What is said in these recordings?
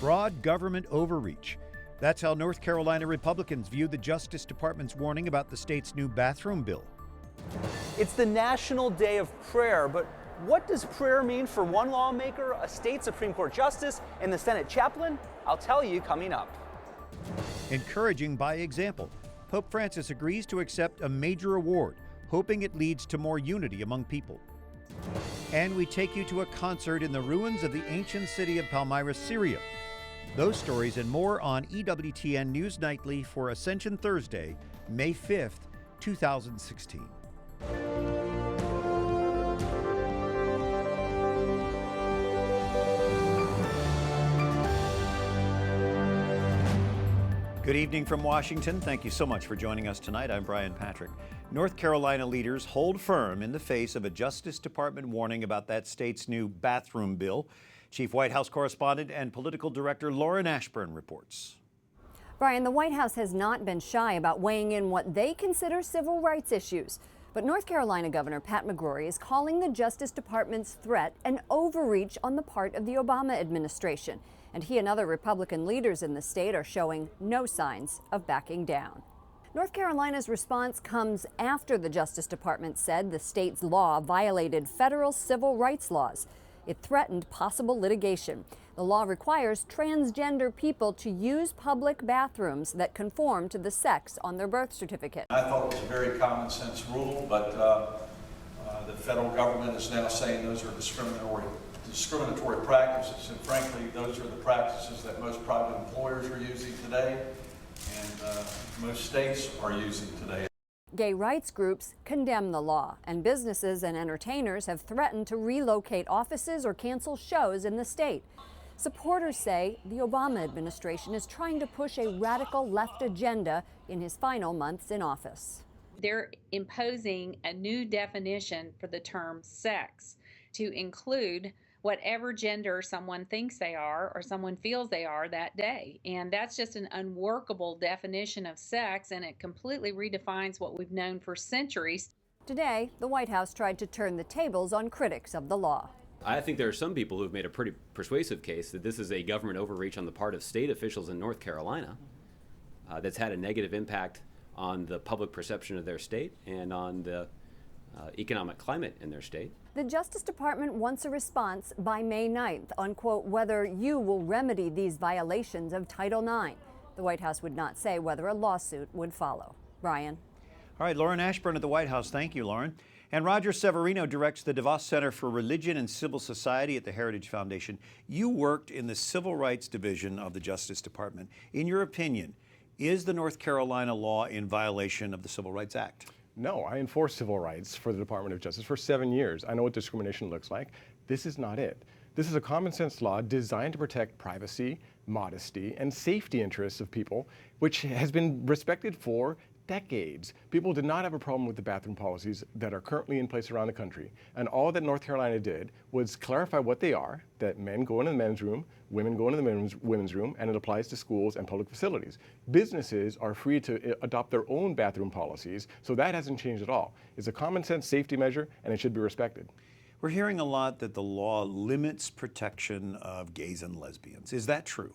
Broad government overreach. That's how North Carolina Republicans view the Justice Department's warning about the state's new bathroom bill. It's the National Day of Prayer, but what does prayer mean for one lawmaker, a state Supreme Court justice, and the Senate chaplain? I'll tell you coming up. Encouraging by example, Pope Francis agrees to accept a major award, hoping it leads to more unity among people. And we take you to a concert in the ruins of the ancient city of Palmyra, Syria. Those stories and more on EWTN News Nightly for Ascension Thursday, May 5th, 2016. Good evening from Washington. Thank you so much for joining us tonight. I'm Brian Patrick. North Carolina leaders hold firm in the face of a Justice Department warning about that state's new bathroom bill. Chief White House correspondent and political director Lauren Ashburn reports. Brian, the White House has not been shy about weighing in what they consider civil rights issues. But North Carolina Governor Pat McCrory is calling the Justice Department's threat an overreach on the part of the Obama administration. And he and other Republican leaders in the state are showing no signs of backing down. North Carolina's response comes after the Justice Department said the state's law violated federal civil rights laws. It threatened possible litigation. The law requires transgender people to use public bathrooms that conform to the sex on their birth certificate. I thought it was a very common sense rule, but the federal government is now saying those are discriminatory practices, and frankly, those are the practices that most private employers are using today, and most states are using today. Gay rights groups condemn the law, and businesses and entertainers have threatened to relocate offices or cancel shows in the state. Supporters say the Obama administration is trying to push a radical left agenda in his final months in office. They're imposing a new definition for the term sex to include whatever gender someone thinks they are or someone feels they are that day. And that's just an unworkable definition of sex, and it completely redefines what we've known for centuries. Today, the White House tried to turn the tables on critics of the law. I think there are some people who have made a pretty persuasive case that this is a government overreach on the part of state officials in North Carolina that's had a negative impact on the public perception of their state and on the economic climate in their state. The Justice Department wants a response by May 9th on, quote, whether you will remedy these violations of Title IX. The White House would not say whether a lawsuit would follow. Brian. All right, Lauren Ashburn at the White House. Thank you, Lauren. And Roger Severino directs the DeVos Center for Religion and Civil Society at the Heritage Foundation. You worked in the Civil Rights Division of the Justice Department. In your opinion, is the North Carolina law in violation of the Civil Rights Act? No, I enforced civil rights for the Department of Justice for 7 years. I know what discrimination looks like. This is not it. This is a common sense law designed to protect privacy, modesty, and safety interests of people, which has been respected for decades. People did not have a problem with the bathroom policies that are currently in place around the country. And all that North Carolina did was clarify what they are, that men go into the men's room, women go into the women's room, and it applies to schools and public facilities. Businesses are free to adopt their own bathroom policies, so that hasn't changed at all. It's a common sense safety measure, and it should be respected. We're hearing a lot that the law limits protection of gays and lesbians. Is that true?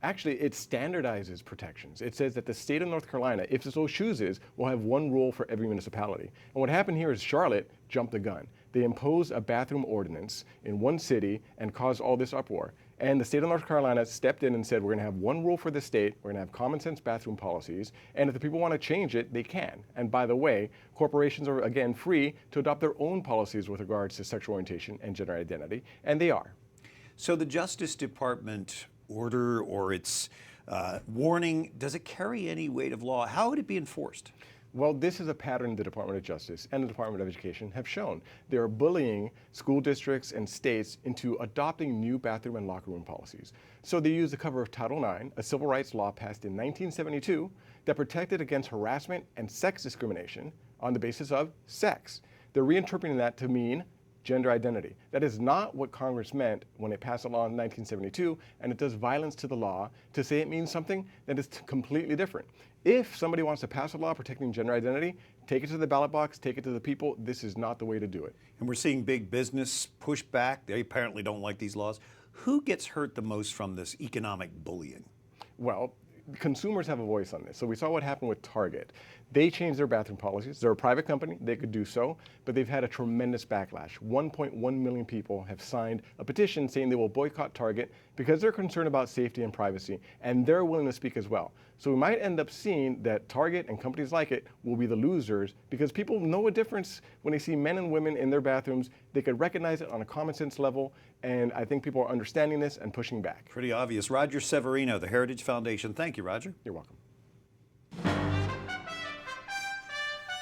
Actually, it standardizes protections. It says that the state of North Carolina, if it so chooses, will have one rule for every municipality. And what happened here is Charlotte jumped the gun. They imposed a bathroom ordinance in one city and caused all this uproar. And the state of North Carolina stepped in and said, we're going to have one rule for the state, we're going to have common sense bathroom policies, and if the people want to change it, they can. And by the way, corporations are, again, free to adopt their own policies with regards to sexual orientation and gender identity, and they are. So the Justice Department order or its warning, does it carry any weight of law? How would it be enforced? Well, this is a pattern the Department of Justice and the Department of Education have shown. They are bullying school districts and states into adopting new bathroom and locker room policies. So they use the cover of Title IX, a civil rights law passed in 1972 that protected against harassment and sex discrimination on the basis of sex. They're reinterpreting that to mean gender identity. That is not what Congress meant when it passed a law in 1972, and it does violence to the law to say it means something that is completely different. If somebody wants to pass a law protecting gender identity, take it to the ballot box, take it to the people. This is not the way to do it. And we're seeing big business push back. They apparently don't like these laws. Who gets hurt the most from this economic bullying? Well, consumers have a voice on this. So we saw what happened with Target. They changed their bathroom policies. They're a private company, they could do so, but they've had a tremendous backlash. 1.1 million people have signed a petition saying they will boycott Target because they're concerned about safety and privacy, and they're willing to speak as well. So we might end up seeing that Target and companies like it will be the losers because people know a difference when they see men and women in their bathrooms. They could recognize it on a common sense level, and I think people are understanding this and pushing back. Pretty obvious. Roger Severino, the Heritage Foundation. Thank you, Roger. You're welcome.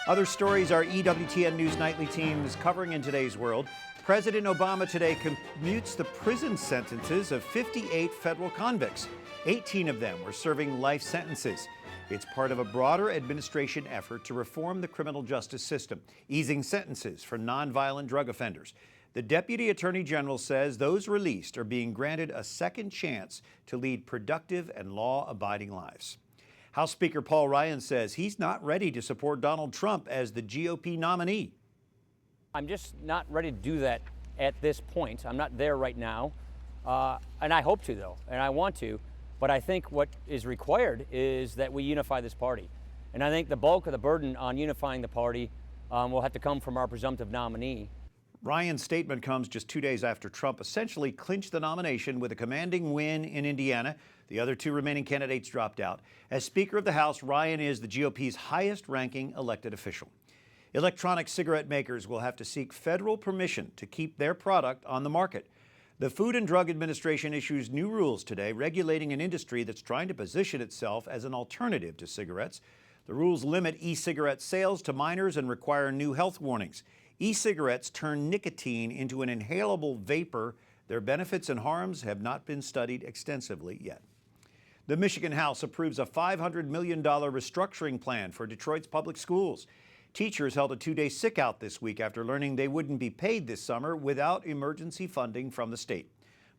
Other stories our EWTN News Nightly team is covering in today's world. President Obama today commutes the prison sentences of 58 federal convicts. 18 of them were serving life sentences. It's part of a broader administration effort to reform the criminal justice system, easing sentences for nonviolent drug offenders. The Deputy Attorney General says those released are being granted a second chance to lead productive and law-abiding lives. House Speaker Paul Ryan says he's not ready to support Donald Trump as the GOP nominee. I'm just not ready to do that at this point. I'm not there right now. And I hope to, though, and I want to. But I think what is required is that we unify this party. And I think the bulk of the burden on unifying the party will have to come from our presumptive nominee. Ryan's statement comes just 2 days after Trump essentially clinched the nomination with a commanding win in Indiana. The other two remaining candidates dropped out. As Speaker of the House, Ryan is the GOP's highest-ranking elected official. Electronic cigarette makers will have to seek federal permission to keep their product on the market. The Food and Drug Administration issues new rules today regulating an industry that's trying to position itself as an alternative to cigarettes. The rules limit e-cigarette sales to minors and require new health warnings. E-cigarettes turn nicotine into an inhalable vapor. Their benefits and harms have not been studied extensively yet. The Michigan House approves a $500 million restructuring plan for Detroit's public schools. Teachers held a 2-day sick-out this week after learning they wouldn't be paid this summer without emergency funding from the state.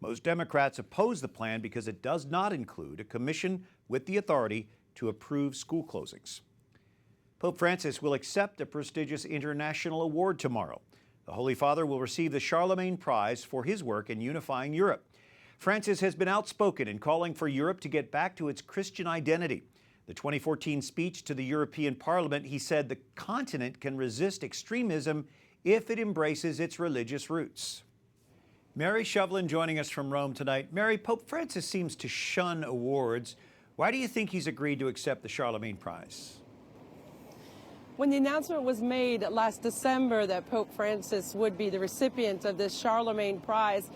Most Democrats oppose the plan because it does not include a commission with the authority to approve school closings. Pope Francis will accept a prestigious international award tomorrow. The Holy Father will receive the Charlemagne Prize for his work in unifying Europe. Francis has been outspoken in calling for Europe to get back to its Christian identity. The 2014 speech to the European Parliament, he said the continent can resist extremism if it embraces its religious roots. Mary Shovlain joining us from Rome tonight. Mary, Pope Francis seems to shun awards. Why do you think he's agreed to accept the Charlemagne Prize? When the announcement was made last December that Pope Francis would be the recipient of this Charlemagne Prize,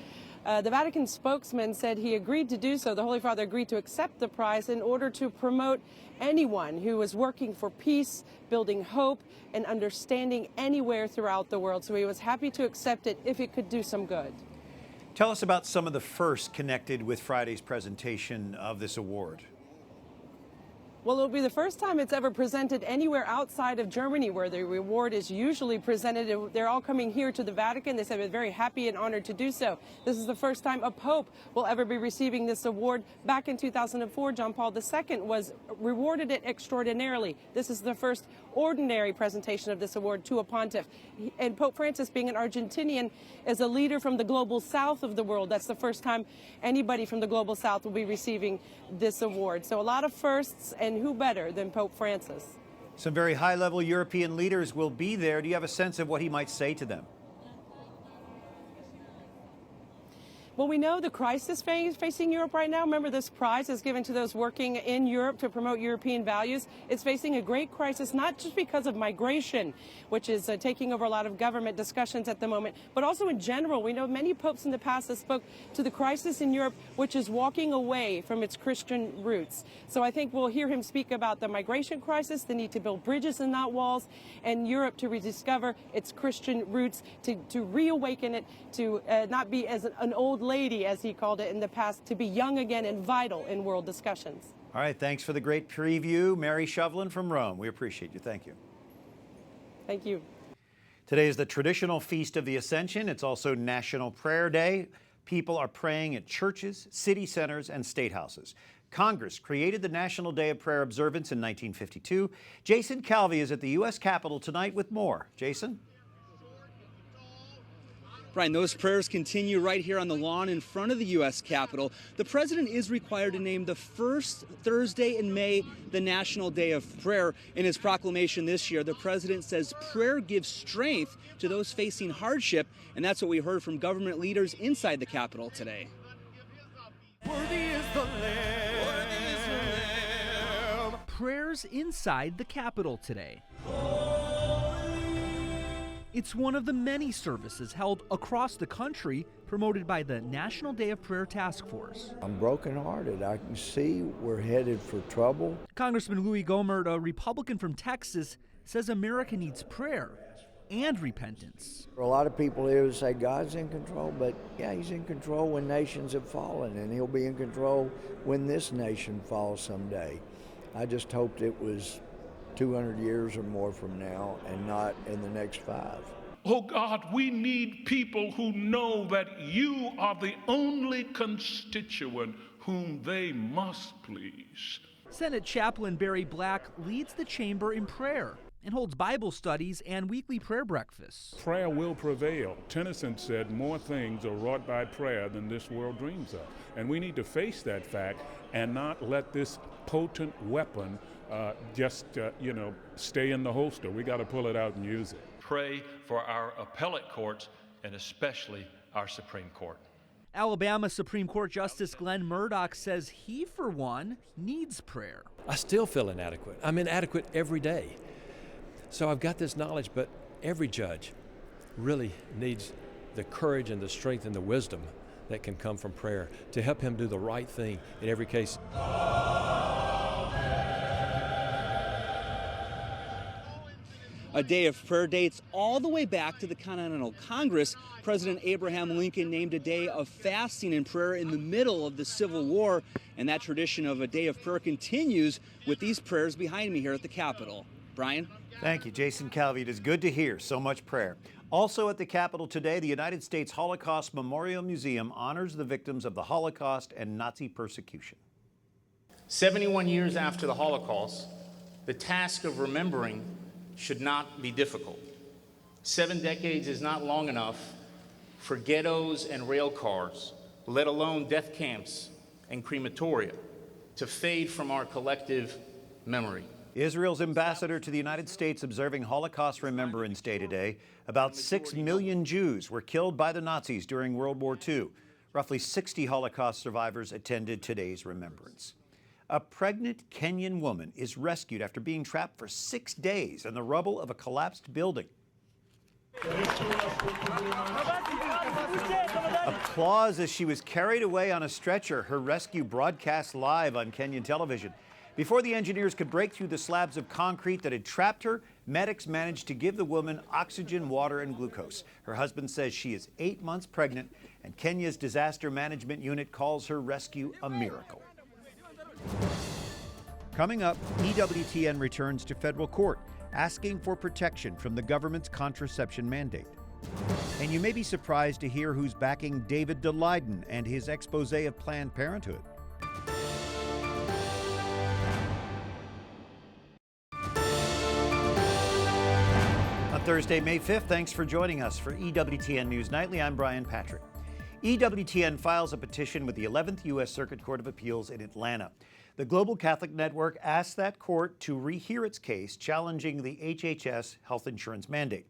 the Vatican spokesman said he agreed to do so. The Holy Father agreed to accept the prize in order to promote anyone who is working for peace, building hope, and understanding anywhere throughout the world. So he was happy to accept it if it could do some good. Tell us about some of the first connected with Friday's presentation of this award. Well, it'll be the first time it's ever presented anywhere outside of Germany, where the award is usually presented. They're all coming here to the Vatican. They said they're very happy and honored to do so. This is the first time a pope will ever be receiving this award. Back in 2004, John Paul II was rewarded it extraordinarily. This is the first ordinary presentation of this award to a pontiff. And Pope Francis, being an Argentinian, is a leader from the global south of the world. That's the first time anybody from the global south will be receiving this award. So a lot of firsts, and who better than Pope Francis? Some very high-level European leaders will be there. Do you have a sense of what he might say to them? Well, we know the crisis facing Europe right now. Remember, this prize is given to those working in Europe to promote European values. It's facing a great crisis, not just because of migration, which is taking over a lot of government discussions at the moment, but also in general. We know many popes in the past have spoke to the crisis in Europe, which is walking away from its Christian roots. So I think we'll hear him speak about the migration crisis, the need to build bridges and not walls, and Europe to rediscover its Christian roots, to reawaken it, to not be as an old lady, as he called it in the past, to be young again and vital in world discussions. All right, thanks for the great preview. Mary Shovlain from Rome. We appreciate you. Thank you. Thank you. Today is the traditional Feast of the Ascension. It's also National Prayer Day. People are praying at churches, city centers, and state houses. Congress created the National Day of Prayer observance in 1952. Jason Calvi is at the U.S. Capitol tonight with more. Jason? Brian, those prayers continue right here on the lawn in front of the U.S. Capitol. The president is required to name the first Thursday in May the National Day of Prayer. In his proclamation this year, the president says prayer gives strength to those facing hardship, and that's what we heard from government leaders inside the Capitol today. Worthy is the Lamb. Worthy is the Lamb. Prayers inside the Capitol today. It's one of the many services held across the country promoted by the National Day of Prayer Task Force. I'm brokenhearted. I can see we're headed for trouble. Congressman Louis Gohmert, a Republican from Texas, says America needs prayer and repentance. A lot of people here say God's in control, but yeah, he's in control when nations have fallen, and he'll be in control when this nation falls someday. I just hoped it was 200 years or more from now and not in the next 5. Oh God, we need people who know that you are the only constituent whom they must please. Senate Chaplain Barry Black leads the chamber in prayer and holds Bible studies and weekly prayer breakfasts. Prayer will prevail. Tennyson said more things are wrought by prayer than this world dreams of. And we need to face that fact and not let this potent weapon stay in the holster. We got to pull it out and use it. Pray for our appellate courts and especially our Supreme Court. Alabama Supreme Court Justice Glenn Murdoch says he, for one, needs prayer. I still feel inadequate. I'm inadequate every day. So I've got this knowledge, but every judge really needs the courage and the strength and the wisdom that can come from prayer to help him do the right thing in every case. A day of prayer dates all the way back to the Continental Congress. President Abraham Lincoln named a day of fasting and prayer in the middle of the Civil War, and that tradition of a day of prayer continues with these prayers behind me here at the Capitol. Brian? Thank you, Jason Calvi. It is good to hear so much prayer. Also at the Capitol today, the United States Holocaust Memorial Museum honors the victims of the Holocaust and Nazi persecution. 71 years after the Holocaust, the task of remembering should not be difficult. 7 decades is not long enough for ghettos and rail cars, let alone death camps and crematoria, to fade from our collective memory. Israel's ambassador to the United States observing Holocaust Remembrance Day today. About 6 million Jews were killed by the Nazis during World War II. Roughly 60 Holocaust survivors attended today's remembrance. A pregnant Kenyan woman is rescued after being trapped for 6 days in the rubble of a collapsed building. Applause as she was carried away on a stretcher. Her rescue broadcast live on Kenyan television. Before the engineers could break through the slabs of concrete that had trapped her, medics managed to give the woman oxygen, water, and glucose. Her husband says she is 8 months pregnant, and Kenya's disaster management unit calls her rescue a miracle. Coming up, EWTN returns to federal court, asking for protection from the government's contraception mandate. And you may be surprised to hear who's backing David Daleiden and his expose of Planned Parenthood. On Thursday, May 5th, thanks for joining us for EWTN News Nightly. I'm Brian Patrick. EWTN files a petition with the 11th U.S. Circuit Court of Appeals in Atlanta. The Global Catholic Network asked that court to rehear its case challenging the HHS health insurance mandate.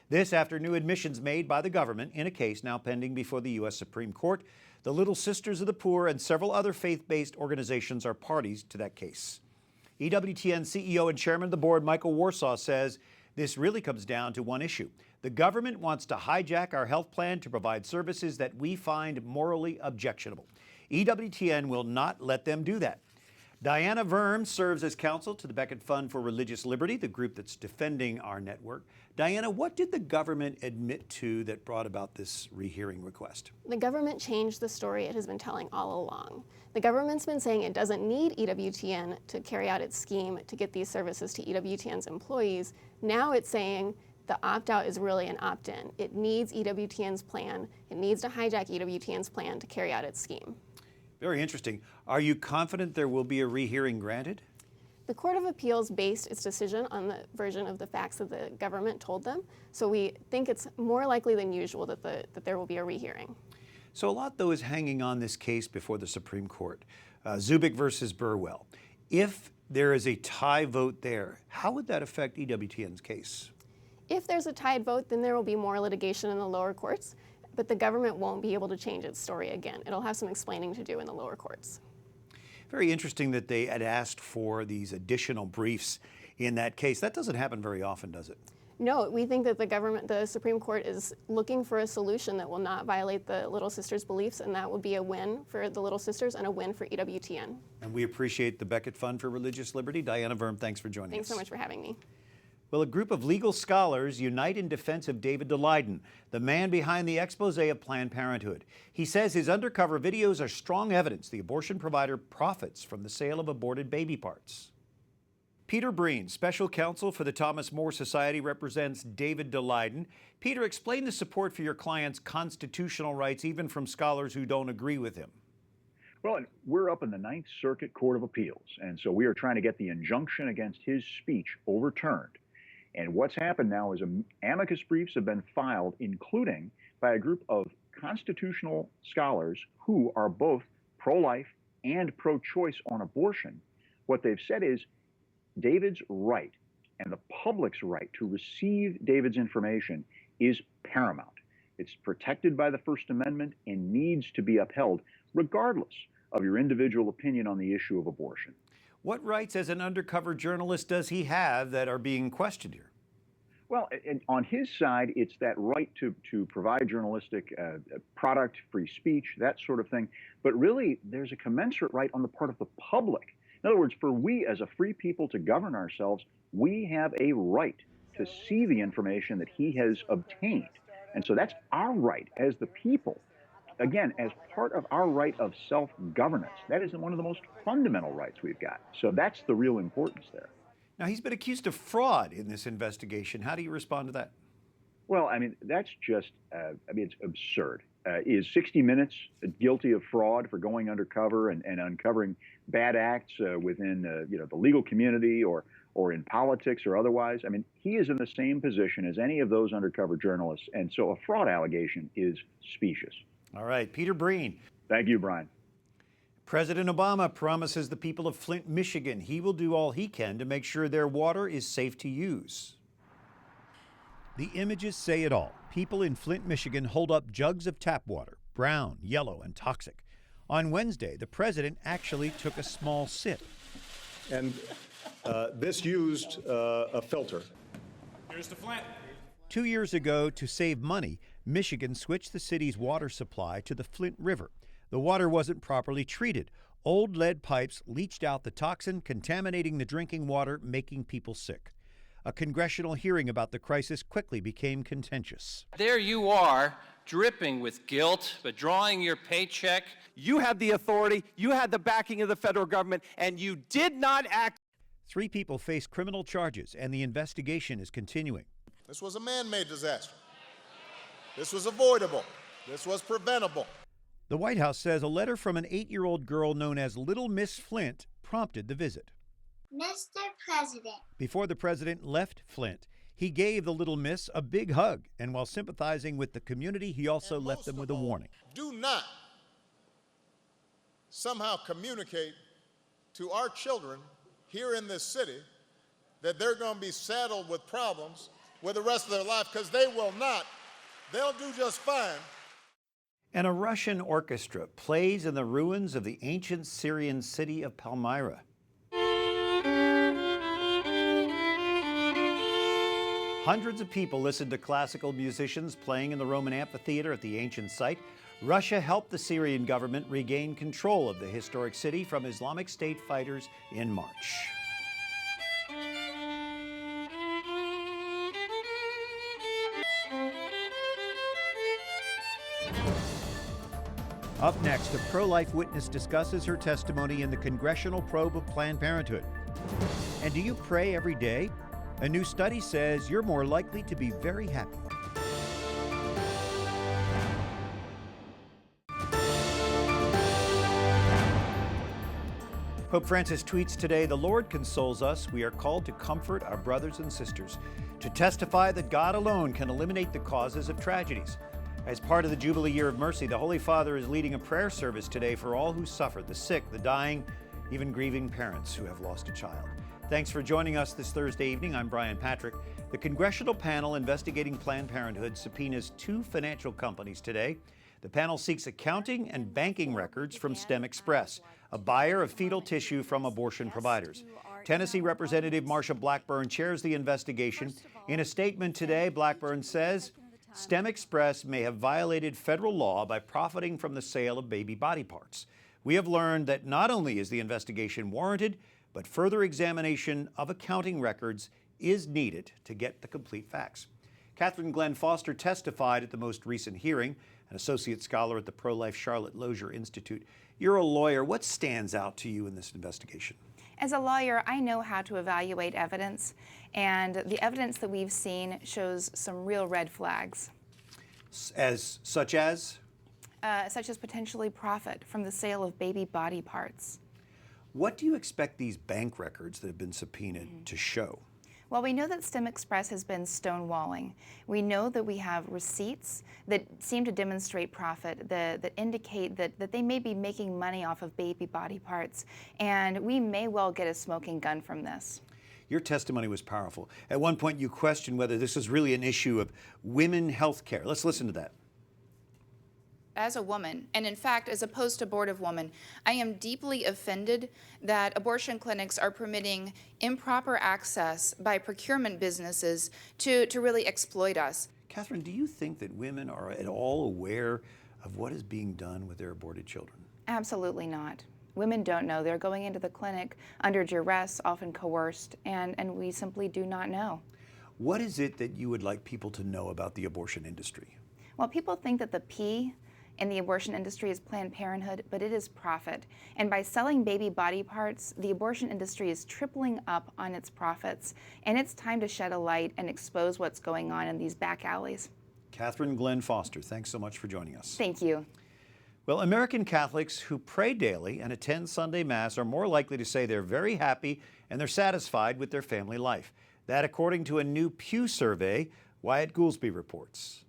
This after new admissions made by the government in a case now pending before the U.S. Supreme Court. The Little Sisters of the Poor and several other faith-based organizations are parties to that case. EWTN CEO and Chairman of the Board Michael Warsaw says this really comes down to one issue. The government wants to hijack our health plan to provide services that we find morally objectionable. EWTN will not let them do that. Diana Verm serves as counsel to the Becket Fund for Religious Liberty, the group that's defending our network. Diana, what did the government admit to that brought about this rehearing request? The government changed the story it has been telling all along. The government's been saying it doesn't need EWTN to carry out its scheme to get these services to EWTN's employees. Now it's saying the opt-out is really an opt-in. It needs EWTN's plan. It needs to hijack EWTN's plan to carry out its scheme. Very interesting. Are you confident there will be a rehearing granted? The Court of Appeals based its decision on the version of the facts that the government told them, so we think it's more likely than usual that there will be a rehearing. So a lot, though, is hanging on this case before the Supreme Court. Zubik versus Burwell. If there is a tie vote there, how would that affect EWTN's case? If there's a tied vote, then there will be more litigation in the lower courts, but the government won't be able to change its story again. It'll have some explaining to do in the lower courts. Very interesting that they had asked for these additional briefs in that case. That doesn't happen very often, does it? No, we think that the Supreme Court is looking for a solution that will not violate the Little Sisters' beliefs, and that would be a win for the Little Sisters and a win for EWTN. And we appreciate the Becket Fund for Religious Liberty. Diana Verm, thanks for joining us. Thanks so much for having me. Well, a group of legal scholars unite in defense of David Daleiden, the man behind the expose of Planned Parenthood. He says his undercover videos are strong evidence the abortion provider profits from the sale of aborted baby parts. Peter Breen, special counsel for the Thomas More Society, represents David Daleiden. Peter, explain the support for your client's constitutional rights, even from scholars who don't agree with him. Well, we're up in the Ninth Circuit Court of Appeals, and so we are trying to get the injunction against his speech overturned. And what's happened now is amicus briefs have been filed, including by a group of constitutional scholars who are both pro-life and pro-choice on abortion. What they've said is David's right and the public's right to receive David's information is paramount. It's protected by the First Amendment and needs to be upheld, regardless of your individual opinion on the issue of abortion. What rights as an undercover journalist does he have that are being questioned here? Well, on his side, it's that right to provide journalistic product, free speech, that sort of thing. But really, there's a commensurate right on the part of the public. In other words, for we as a free people to govern ourselves, we have a right to see the information that he has obtained. And so that's our right as the people. Again, as part of our right of self-governance. That is one of the most fundamental rights we've got. So that's the real importance there. Now, he's been accused of fraud in this investigation. How do you respond to that? Well, I mean, that's just, it's absurd. Is 60 Minutes guilty of fraud for going undercover and uncovering bad acts within, the legal community or in politics or otherwise? I mean, he is in the same position as any of those undercover journalists, and so a fraud allegation is specious. All right, Peter Breen. Thank you, Brian. President Obama promises the people of Flint, Michigan, he will do all he can to make sure their water is safe to use. The images say it all. People in Flint, Michigan hold up jugs of tap water, brown, yellow, and toxic. On Wednesday, the president actually took a small sip. And this used a filter. Here's to Flint. 2 years ago, to save money, Michigan switched the city's water supply to the Flint River. The water wasn't properly treated. Old lead pipes leached out the toxin, contaminating the drinking water, making people sick. A congressional hearing about the crisis quickly became contentious. There you are, dripping with guilt, but drawing your paycheck. You had the authority, you had the backing of the federal government, and you did not act. 3 people face criminal charges, and the investigation is continuing. This was a man-made disaster. This was avoidable. This was preventable. The White House says a letter from an 8-year-old girl known as Little Miss Flint prompted the visit. Mr. President. Before the president left Flint, he gave the little miss a big hug, and while sympathizing with the community, he also left them with a warning. Do not somehow communicate to our children here in this city that they're going to be saddled with problems with the rest of their life, because they will not. They'll do just fine. And a Russian orchestra plays in the ruins of the ancient Syrian city of Palmyra. Hundreds of people listened to classical musicians playing in the Roman amphitheater at the ancient site. Russia helped the Syrian government regain control of the historic city from Islamic State fighters in March. Up next, a pro-life witness discusses her testimony in the congressional probe of Planned Parenthood. And do you pray every day? A new study says you're more likely to be very happy. Pope Francis tweets today, "The Lord consoles us. We are called to comfort our brothers and sisters, to testify that God alone can eliminate the causes of tragedies." As part of the Jubilee Year of Mercy, the Holy Father is leading a prayer service today for all who suffer, the sick, the dying, even grieving parents who have lost a child. Thanks for joining us this Thursday evening. I'm Brian Patrick. The congressional panel investigating Planned Parenthood subpoenas 2 financial companies today. The panel seeks accounting and banking records from STEM Express, a buyer of fetal tissue from abortion providers. Tennessee Representative Marsha Blackburn chairs the investigation. In a statement today, Blackburn says STEM Express may have violated federal law by profiting from the sale of baby body parts. We have learned that not only is the investigation warranted, but further examination of accounting records is needed to get the complete facts. Catherine Glenn Foster testified at the most recent hearing, an associate scholar at the pro-life Charlotte Lozier Institute. You're a lawyer. What stands out to you in this investigation? As a lawyer, I know how to evaluate evidence, and the evidence that we've seen shows some real red flags. Such as Potentially profit from the sale of baby body parts. What do you expect these bank records that have been subpoenaed to show? Well, we know that STEM Express has been stonewalling. We know that we have receipts that seem to demonstrate profit, that indicate that they may be making money off of baby body parts, and we may well get a smoking gun from this. Your testimony was powerful. At one point, you questioned whether this is really an issue of women health care. Let's listen to that. As a woman, and in fact, as a post-abortive woman, I am deeply offended that abortion clinics are permitting improper access by procurement businesses to really exploit us. Catherine, do you think that women are at all aware of what is being done with their aborted children? Absolutely not. Women don't know. They're going into the clinic under duress, often coerced, and we simply do not know. What is it that you would like people to know about the abortion industry? Well, people think that the P in the abortion industry is Planned Parenthood, but it is profit. And by selling baby body parts, the abortion industry is tripling up on its profits. And it's time to shed a light and expose what's going on in these back alleys. Catherine Glenn Foster, thanks so much for joining us. Thank you. Well, American Catholics who pray daily and attend Sunday Mass are more likely to say they're very happy and they're satisfied with their family life. That according to a new Pew survey, Wyatt Goolsby reports.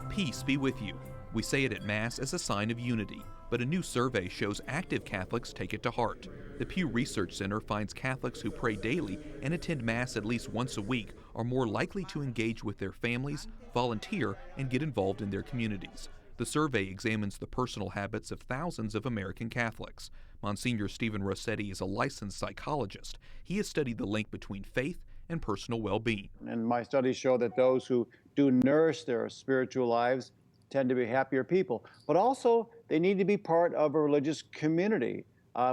Peace be with you. We say it at Mass as a sign of unity, but a new survey shows active Catholics take it to heart. The Pew Research Center finds Catholics who pray daily and attend Mass at least once a week are more likely to engage with their families, volunteer, and get involved in their communities. The survey examines the personal habits of thousands of American Catholics. Monsignor Stephen Rossetti is a licensed psychologist. He has studied the link between faith and personal well-being. And my studies show that those who do nourish their spiritual lives tend to be happier people, but also they need to be part of a religious community.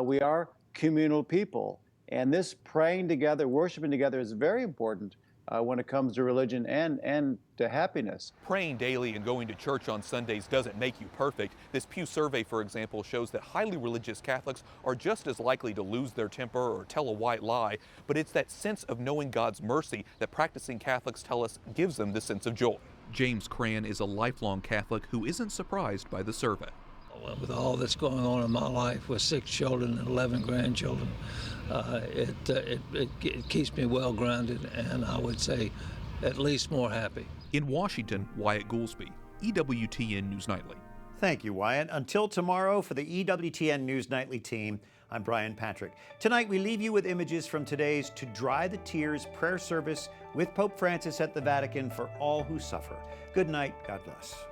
We are communal people, and this praying together, worshiping together is very important when it comes to religion and to happiness. Praying daily and going to church on Sundays doesn't make you perfect. This Pew survey, for example, shows that highly religious Catholics are just as likely to lose their temper or tell a white lie, but it's that sense of knowing God's mercy that practicing Catholics tell us gives them the sense of joy. James Cran is a lifelong Catholic who isn't surprised by the survey. With all that's going on in my life with 6 children and 11 grandchildren, it keeps me well grounded and I would say at least more happy. In Washington, Wyatt Goolsby, EWTN News Nightly. Thank you, Wyatt. Until tomorrow, for the EWTN News Nightly team, I'm Brian Patrick. Tonight, we leave you with images from today's To Dry the Tears prayer service with Pope Francis at the Vatican for all who suffer. Good night. God bless.